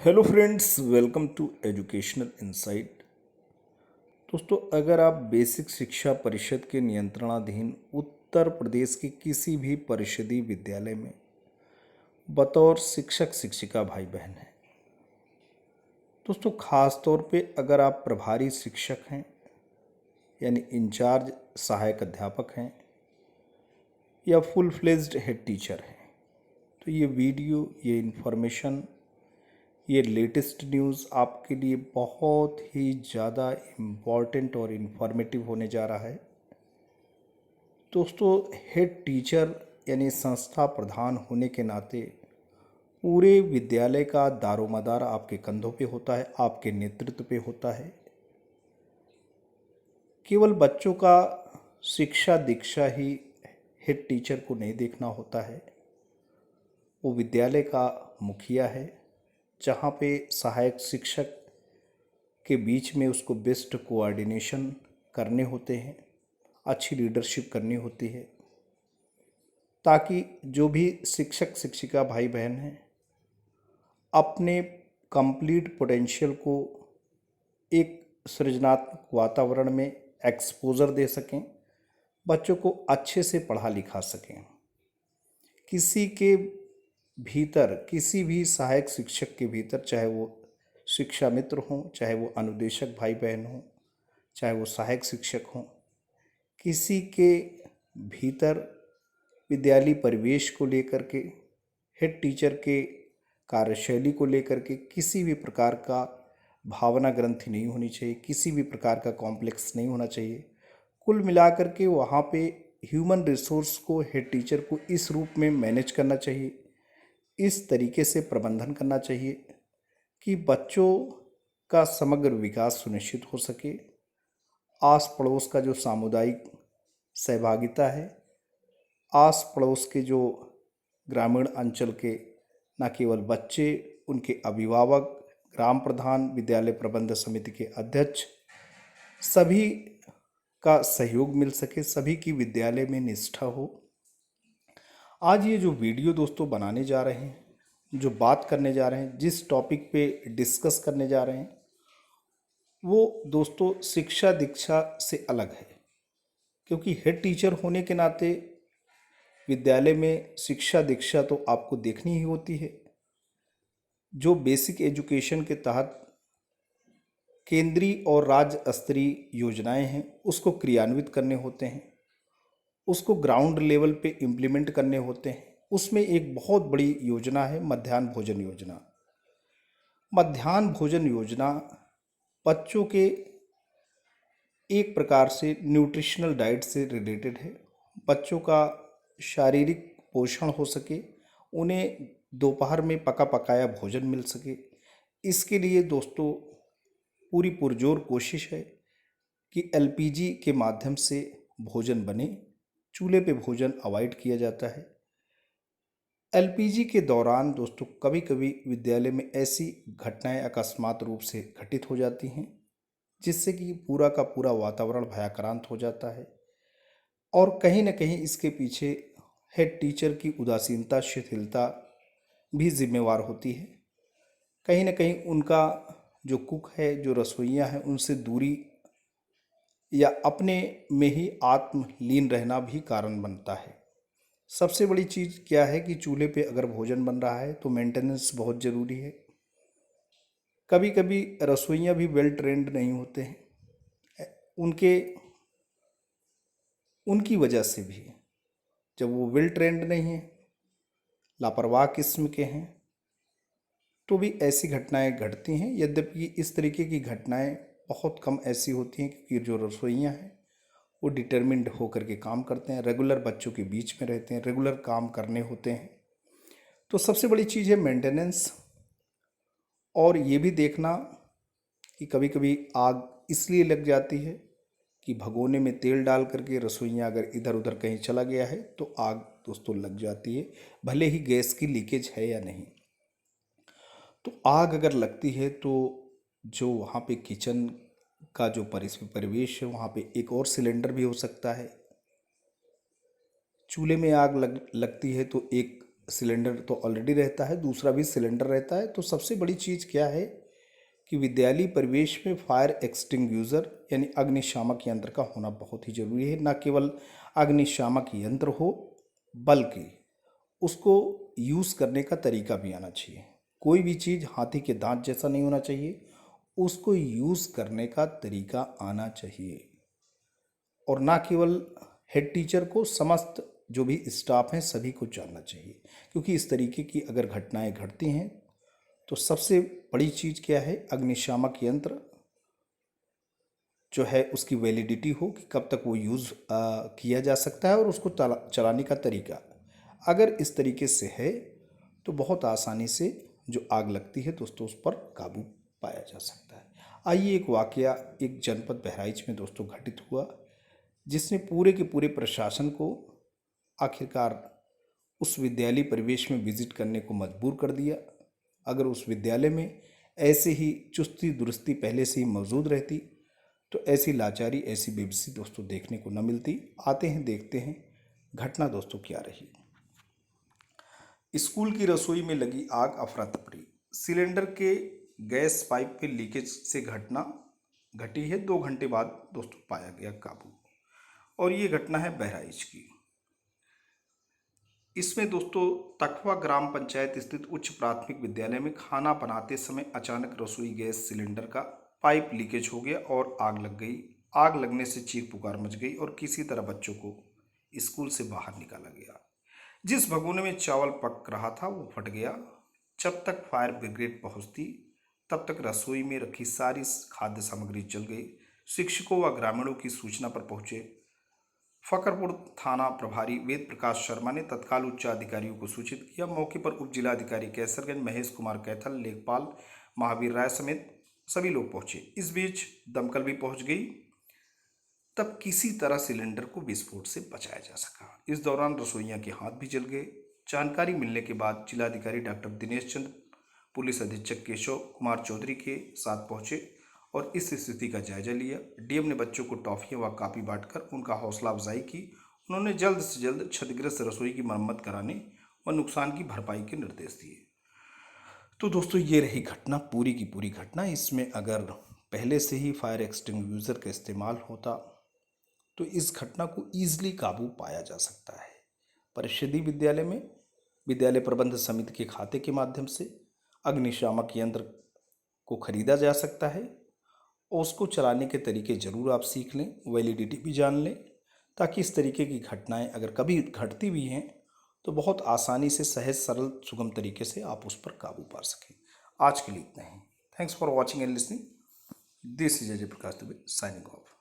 Hello friends, welcome to educational insight. दोस्तों, अगर आप बेसिक शिक्षा परिषद के नियंत्रणाधीन उत्तर प्रदेश के किसी भी परिषदीय विद्यालय में बतौर शिक्षक शिक्षिका भाई बहन हैं, दोस्तों खास तौर पे अगर आप प्रभारी शिक्षक हैं यानी इंचार्ज सहायक अध्यापक हैं या फुल फ्लेज्ड हेड टीचर हैं, तो ये वीडियो, ये इन्फॉर्मेशन, ये लेटेस्ट न्यूज़ आपके लिए बहुत ही ज़्यादा इम्पॉर्टेंट और इन्फॉर्मेटिव होने जा रहा है। दोस्तों, हेड टीचर यानी संस्था प्रधान होने के नाते पूरे विद्यालय का दारोमदार आपके कंधों पे होता है, आपके नेतृत्व पे होता है। केवल बच्चों का शिक्षा दीक्षा ही हेड टीचर को नहीं देखना होता है, वो विद्यालय का मुखिया है, जहाँ पे सहायक शिक्षक के बीच में उसको बेस्ट कोऑर्डिनेशन करने होते हैं, अच्छी लीडरशिप करनी होती है, ताकि जो भी शिक्षक शिक्षिका भाई बहन हैं अपने कंप्लीट पोटेंशियल को एक सृजनात्मक वातावरण में एक्सपोजर दे सकें, बच्चों को अच्छे से पढ़ा लिखा सकें। किसी के भीतर, किसी भी सहायक शिक्षक के भीतर, चाहे वो शिक्षा मित्र हों, चाहे वो अनुदेशक भाई बहन हों, चाहे वो सहायक शिक्षक हों, किसी के भीतर विद्यालयी परिवेश को लेकर के, हेड टीचर के कार्यशैली को लेकर के किसी भी प्रकार का भावना ग्रंथि नहीं होनी चाहिए, किसी भी प्रकार का कॉम्प्लेक्स नहीं होना चाहिए। कुल मिलाकर के वहाँ पे ह्यूमन रिसोर्स को, हेड टीचर को इस रूप में मैनेज करना चाहिए, इस तरीके से प्रबंधन करना चाहिए कि बच्चों का समग्र विकास सुनिश्चित हो सके। आस पड़ोस का जो सामुदायिक सहभागिता है, आस पड़ोस के जो ग्रामीण अंचल के न केवल बच्चे, उनके अभिभावक, ग्राम प्रधान, विद्यालय प्रबंध समिति के अध्यक्ष, सभी का सहयोग मिल सके, सभी की विद्यालय में निष्ठा हो। आज ये जो वीडियो दोस्तों बनाने जा रहे हैं, जो बात करने जा रहे हैं, जिस टॉपिक पे डिस्कस करने जा रहे हैं, वो दोस्तों शिक्षा दीक्षा से अलग है। क्योंकि हेड टीचर होने के नाते विद्यालय में शिक्षा दीक्षा तो आपको देखनी ही होती है। जो बेसिक एजुकेशन के तहत केंद्रीय और राज्य स्तरीय योजनाएं हैं, उसको क्रियान्वित करने होते हैं, उसको ग्राउंड लेवल पे इम्प्लीमेंट करने होते हैं। उसमें एक बहुत बड़ी योजना है मध्याह्न भोजन योजना। मध्याह्न भोजन योजना बच्चों के एक प्रकार से न्यूट्रिशनल डाइट से रिलेटेड है। बच्चों का शारीरिक पोषण हो सके, उन्हें दोपहर में पका पकाया भोजन मिल सके, इसके लिए दोस्तों पूरी पुरजोर कोशिश है कि एलपीजी के माध्यम से भोजन बने। चूल्हे पे भोजन अवॉइड किया जाता है। एलपीजी के दौरान दोस्तों कभी कभी विद्यालय में ऐसी घटनाएं अकस्मात रूप से घटित हो जाती हैं, जिससे कि पूरा का पूरा वातावरण भयाक्रांत हो जाता है। और कहीं ना कहीं इसके पीछे हेड टीचर की उदासीनता, शिथिलता भी जिम्मेवार होती है। कहीं ना कहीं उनका जो कुक है, जो रसोइया है, उनसे दूरी या अपने में ही आत्मलीन रहना भी कारण बनता है। सबसे बड़ी चीज़ क्या है कि चूल्हे पे अगर भोजन बन रहा है तो मेंटेनेंस बहुत ज़रूरी है। कभी कभी रसोइया भी वेल ट्रेंड नहीं होते हैं, उनके उनकी वजह से भी, जब वो वेल ट्रेंड नहीं है, लापरवाह किस्म के हैं, तो भी ऐसी घटनाएं घटती हैं। यद्यपि इस तरीके की घटनाएं बहुत कम ऐसी होती हैं, क्योंकि जो रसोइयाँ हैं वो डिटर्मिन्ड होकर के काम करते हैं, रेगुलर बच्चों के बीच में रहते हैं, रेगुलर काम करने होते हैं। तो सबसे बड़ी चीज़ है मेंटेनेंस। और ये भी देखना कि कभी कभी आग इसलिए लग जाती है कि भगोने में तेल डाल करके रसोइयाँ अगर इधर उधर कहीं चला गया है तो आग दोस्तों लग जाती है, भले ही गैस की लीकेज है या नहीं। तो आग अगर लगती है तो जो वहाँ पे किचन का जो परिवेश है, वहाँ पे एक और सिलेंडर भी हो सकता है। चूल्हे में आग लगती है तो एक सिलेंडर तो ऑलरेडी रहता है, दूसरा भी सिलेंडर रहता है। तो सबसे बड़ी चीज़ क्या है कि विद्यालय परिवेश में फायर एक्सटिंग्यूज़र यानी अग्निशामक यंत्र का होना बहुत ही ज़रूरी है। न केवल अग्निशामक यंत्र हो, बल्कि उसको यूज़ करने का तरीका भी आना चाहिए। कोई भी चीज़ हाथी के दांत जैसा नहीं होना चाहिए, उसको यूज़ करने का तरीका आना चाहिए। और ना केवल हेड टीचर को, समस्त जो भी स्टाफ हैं सभी को जानना चाहिए, क्योंकि इस तरीके की अगर घटनाएं घटती हैं तो सबसे बड़ी चीज़ क्या है, अग्निशामक यंत्र जो है उसकी वैलिडिटी हो कि कब तक वो यूज़ किया जा सकता है, और उसको चलाने का तरीका अगर इस तरीके से है तो बहुत आसानी से जो आग लगती है दोस्तों उस पर काबू पाया जा सकता है। आइए एक वाकया एक जनपद बहराइच में दोस्तों घटित हुआ, जिसने पूरे के पूरे प्रशासन को आखिरकार उस विद्यालय परिवेश में विजिट करने को मजबूर कर दिया। अगर उस विद्यालय में ऐसे ही चुस्ती दुरुस्ती पहले से ही मौजूद रहती तो ऐसी लाचारी, ऐसी बेबसी दोस्तों देखने को न मिलती। आते हैं, देखते हैं घटना दोस्तों क्या रही। स्कूल की रसोई में लगी आग, अफरा तफरी। सिलेंडर के गैस पाइप के लीकेज से घटना घटी है। 2 घंटे बाद दोस्तों पाया गया काबू। और ये घटना है बहराइच की। इसमें दोस्तों तखवा ग्राम पंचायत स्थित उच्च प्राथमिक विद्यालय में खाना बनाते समय अचानक रसोई गैस सिलेंडर का पाइप लीकेज हो गया और आग लग गई। आग लगने से चीख पुकार मच गई और किसी तरह बच्चों को स्कूल से बाहर निकाला गया। जिस भगोने में चावल पक रहा था वो फट गया। जब तक फायर ब्रिगेड पहुंचती तब तक रसोई में रखी सारी खाद्य सामग्री जल गई। शिक्षकों व ग्रामीणों की सूचना पर पहुंचे फकरपुर थाना प्रभारी वेद प्रकाश शर्मा ने तत्काल उच्च अधिकारियों को सूचित किया। मौके पर उप जिलाधिकारी कैसरगंज महेश कुमार कैथल, लेखपाल महावीर राय समेत सभी लोग पहुंचे। इस बीच दमकल भी पहुंच गई। तब किसी तरह सिलेंडर को विस्फोट से बचाया जा सका। इस दौरान रसोइया के हाथ भी जल गए। जानकारी मिलने के बाद जिलाधिकारी डॉक्टर दिनेश चंद, पुलिस अधीक्षक केशव कुमार चौधरी के साथ पहुंचे और इस स्थिति का जायजा लिया। डीएम ने बच्चों को टॉफियां व कापी बांटकर उनका हौसला अफजाई की। उन्होंने जल्द से जल्द क्षतिग्रस्त रसोई की मरम्मत कराने व नुकसान की भरपाई के निर्देश दिए। तो दोस्तों ये रही घटना, पूरी की पूरी घटना। इसमें अगर पहले से ही फायर एक्सटिंग्विशर का इस्तेमाल होता तो इस घटना को ईजिली काबू पाया जा सकता है। परिषदीय विद्यालय में विद्यालय प्रबंध समिति के खाते के माध्यम से अग्निशामक यंत्र को खरीदा जा सकता है और उसको चलाने के तरीके ज़रूर आप सीख लें, वैलिडिटी भी जान लें, ताकि इस तरीके की घटनाएं अगर कभी घटती भी हैं तो बहुत आसानी से, सहज, सरल, सुगम तरीके से आप उस पर काबू पा सकें। आज के लिए इतना ही। Thanks for watching and listening. This is Ajay Prakash Dubey signing of.